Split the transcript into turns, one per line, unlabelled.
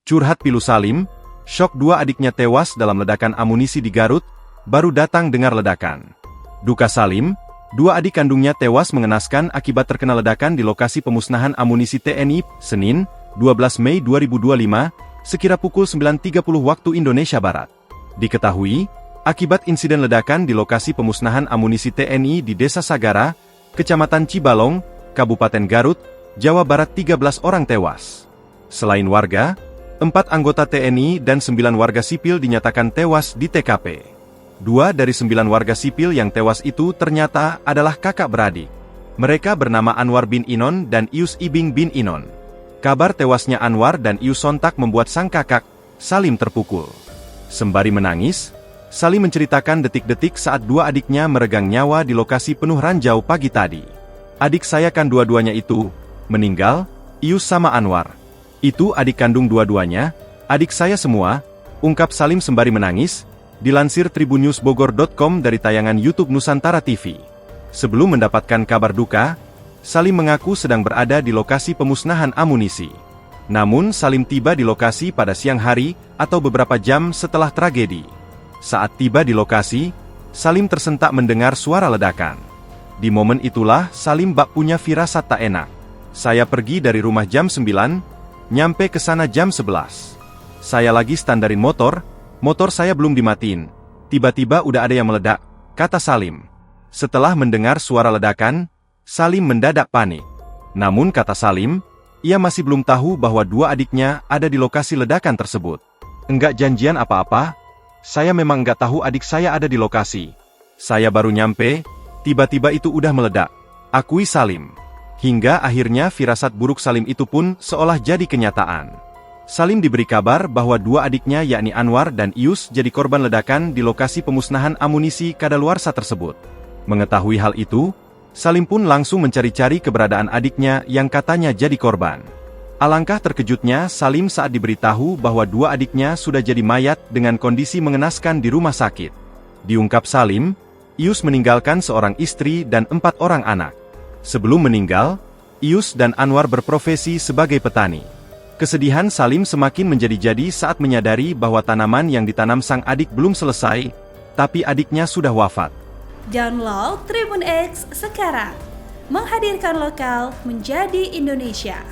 Curhat pilu Salim, syok dua adiknya tewas dalam ledakan amunisi di Garut, baru datang dengar ledakan. Duka Salim, dua adik kandungnya tewas mengenaskan akibat terkena ledakan di lokasi pemusnahan amunisi TNI, Senin, 12 Mei 2025, sekira pukul 9.30 waktu Indonesia Barat. Diketahui, akibat insiden ledakan di lokasi pemusnahan amunisi TNI di Desa Sagara, Kecamatan Cibalong, Kabupaten Garut, Jawa Barat 13 orang tewas. Selain warga, 4 anggota TNI dan 9 warga sipil dinyatakan tewas di TKP. 2 dari 9 warga sipil yang tewas itu ternyata adalah kakak beradik. Mereka bernama Anwar bin Inon dan Ius Ibing bin Inon. Kabar tewasnya Anwar dan Ius sontak membuat sang kakak, Salim, terpukul. Sembari menangis, Salim menceritakan detik-detik saat dua adiknya meregang nyawa di lokasi penuh ranjau pagi tadi. Adik saya kan dua-duanya itu meninggal, Ius sama Anwar. Itu adik kandung dua-duanya, adik saya semua, ungkap Salim sembari menangis, dilansir tribunnewsbogor.com dari tayangan YouTube Nusantara TV. Sebelum mendapatkan kabar duka, Salim mengaku sedang berada di lokasi pemusnahan amunisi. Namun Salim tiba di lokasi pada siang hari atau beberapa jam setelah tragedi. Saat tiba di lokasi, Salim tersentak mendengar suara ledakan. Di momen itulah Salim bak punya firasat tak enak. Saya pergi dari rumah jam 9, nyampe ke sana jam 11. Saya lagi standarin motor saya belum dimatiin. Tiba-tiba udah ada yang meledak, kata Salim. Setelah mendengar suara ledakan, Salim mendadak panik. Namun kata Salim, ia masih belum tahu bahwa dua adiknya ada di lokasi ledakan tersebut. Enggak janjian apa-apa, saya memang enggak tahu adik saya ada di lokasi. Saya baru nyampe, tiba-tiba itu udah meledak, akui Salim. Hingga akhirnya firasat buruk Salim itu pun seolah jadi kenyataan. Salim diberi kabar bahwa dua adiknya yakni Anwar dan Ius jadi korban ledakan di lokasi pemusnahan amunisi kadaluarsa tersebut. Mengetahui hal itu, Salim pun langsung mencari-cari keberadaan adiknya yang katanya jadi korban. Alangkah terkejutnya Salim saat diberitahu bahwa dua adiknya sudah jadi mayat dengan kondisi mengenaskan di rumah sakit. Diungkap Salim, Ius meninggalkan seorang istri dan 4 orang anak. Sebelum meninggal, Ius dan Anwar berprofesi sebagai petani. Kesedihan Salim semakin menjadi-jadi saat menyadari bahwa tanaman yang ditanam sang adik belum selesai, tapi adiknya sudah wafat.
Download Tribun X sekarang, menghadirkan lokal menjadi Indonesia.